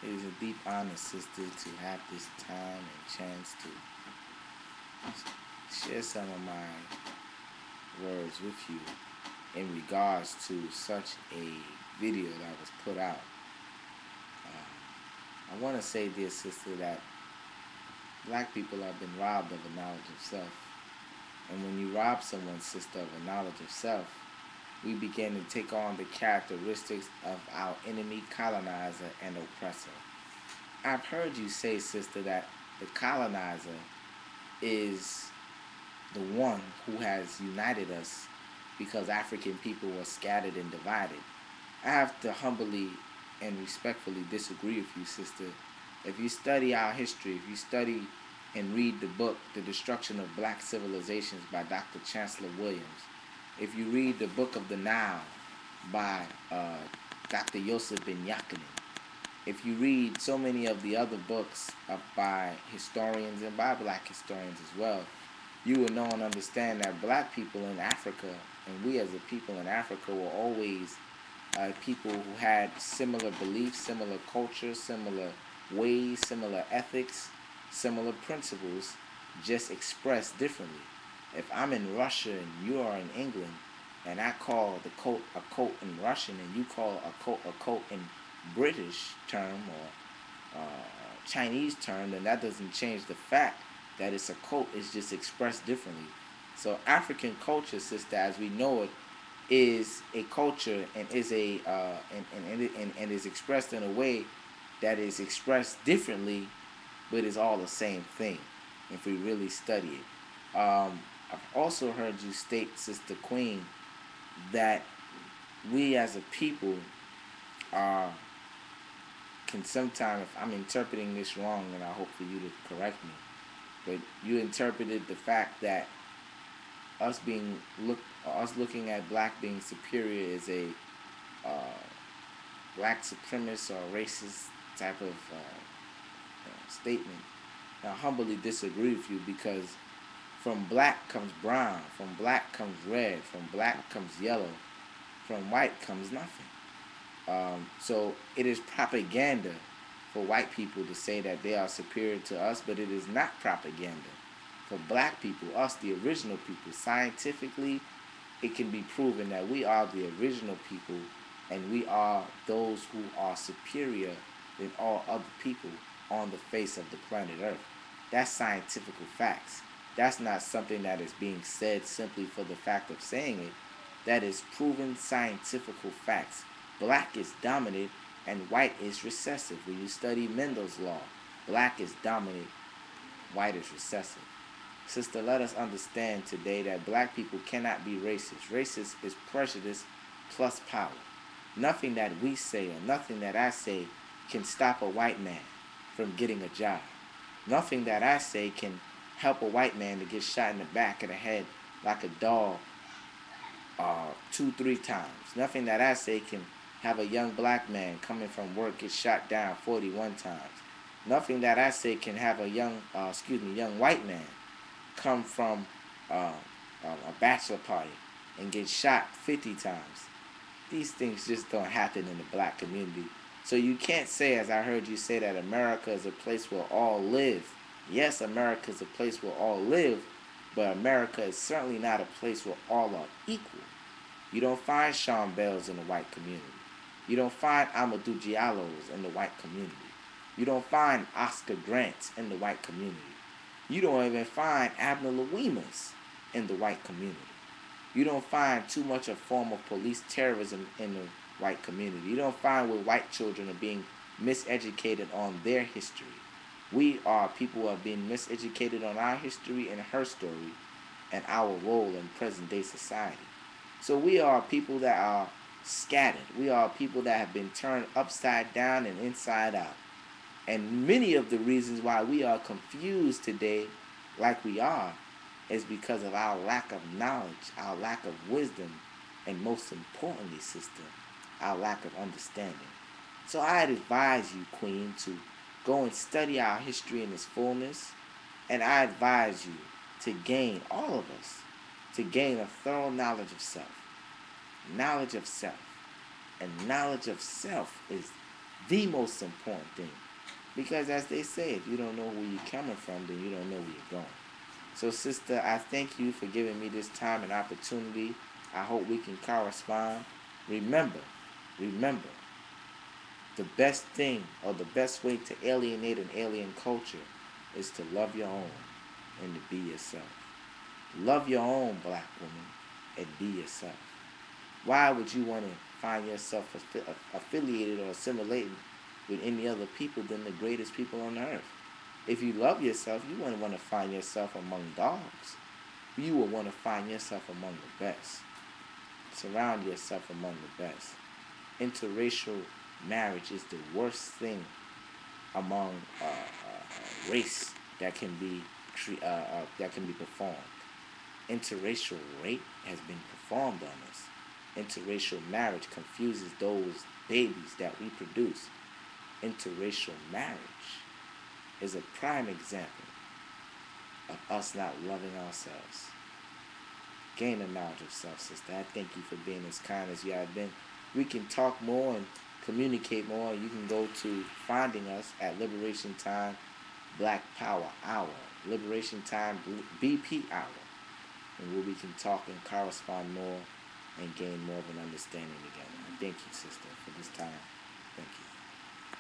It is a deep honor, sister, to have this time and chance to share some of my words with you in regards to such a video that was put out. I want to say, dear sister, that black people have been robbed of a knowledge of self. And when you rob someone, sister, of a knowledge of self, we begin to take on the characteristics of our enemy, colonizer, and oppressor. I've heard you say, sister, that the colonizer is the one who has united us because African people were scattered and divided. I have to humbly and respectfully disagree with you, sister. If you study our history, if you study and read the book, The Destruction of Black Civilizations by Dr. Chancellor Williams, if you read the book of the Nile by Dr. Yosef Ben Yakinen, if you read so many of the other books by historians and by black historians as well, you will know and understand that black people in Africa, and we as a people in Africa, were always people who had similar beliefs, similar culture, similar ways, similar ethics, similar principles, just expressed differently. If I'm in Russia and you are in England, and I call the coat a coat in Russian, and you call a coat in British term or Chinese term, then that doesn't change the fact that it's a coat. It's just expressed differently. So African culture, sister, as we know it, is a culture and is a and is expressed in a way that is expressed differently, but is all the same thing if we really study it. I've also heard you state, Sister Queen, that we as a people are can sometimes, if I'm interpreting this wrong, and I hope for you to correct me, but you interpreted the fact that us looking at black being superior is a uh, black supremacist or racist type of statement. I humbly disagree with you because from black comes brown, from black comes red, from black comes yellow, from white comes nothing. So it is propaganda for white people to say that they are superior to us, but it is not propaganda for black people, us, the original people. Scientifically, it can be proven that we are the original people and we are those who are superior than all other people on the face of the planet Earth. That's scientific facts. That's not something that is being said simply for the fact of saying it. That is proven scientific facts. Black is dominant and white is recessive. When you study Mendel's law, black is dominant, white is recessive. Sister, let us understand today that black people cannot be racist. Racist is prejudice plus power. Nothing that we say or nothing that I say can stop a white man from getting a job. Nothing that I say can help a white man to get shot in the back of the head like a dog 2, 3 times. Nothing that I say can have a young black man coming from work get shot down 41 times. Nothing that I say can have a young white man come from a bachelor party and get shot 50 times. These things just don't happen in the black community. So you can't say, as I heard you say, that America is a place where all live. Yes, America is a place where all live, but America is certainly not a place where all are equal. You don't find Sean Bells in the white community. You don't find Amadou Diallo's in the white community. You don't find Oscar Grants in the white community. You don't even find Abner Louimas in the white community. You don't find too much of form of police terrorism in the white community. You don't find where white children are being miseducated on their history. We are people who are being miseducated on our history and her story and our role in present day society. So we are people that are scattered. We are people that have been turned upside down and inside out. And many of the reasons why we are confused today, like we are, is because of our lack of knowledge, our lack of wisdom, and most importantly, sister, our lack of understanding. So I'd advise you, Queen, to go and study our history in its fullness, and I advise you to gain, all of us, to gain a thorough knowledge of self. Knowledge of self. And knowledge of self is the most important thing. Because as they say, if you don't know where you're coming from, then you don't know where you're going. So, sister, I thank you for giving me this time and opportunity. I hope we can correspond. Remember, remember, the best thing or the best way to alienate an alien culture is to love your own and to be yourself. Love your own, black woman, and be yourself. Why would you want to find yourself affiliated or assimilated with any other people than the greatest people on earth? If you love yourself, you wouldn't want to find yourself among dogs. You will want to find yourself among the best. Surround yourself among the best. Interracial marriage is the worst thing among race that can be performed. Interracial rape has been performed on us. Interracial marriage confuses those babies that we produce. Interracial marriage is a prime example of us not loving ourselves. Gain the knowledge of self, sister. I thank you for being as kind as you have been. We can talk more and communicate more. You can go to finding us at Liberation Time Black Power Hour. Liberation Time BP Hour. And where we can talk and correspond more and gain more of an understanding together. Thank you, sister, for this time. Thank you.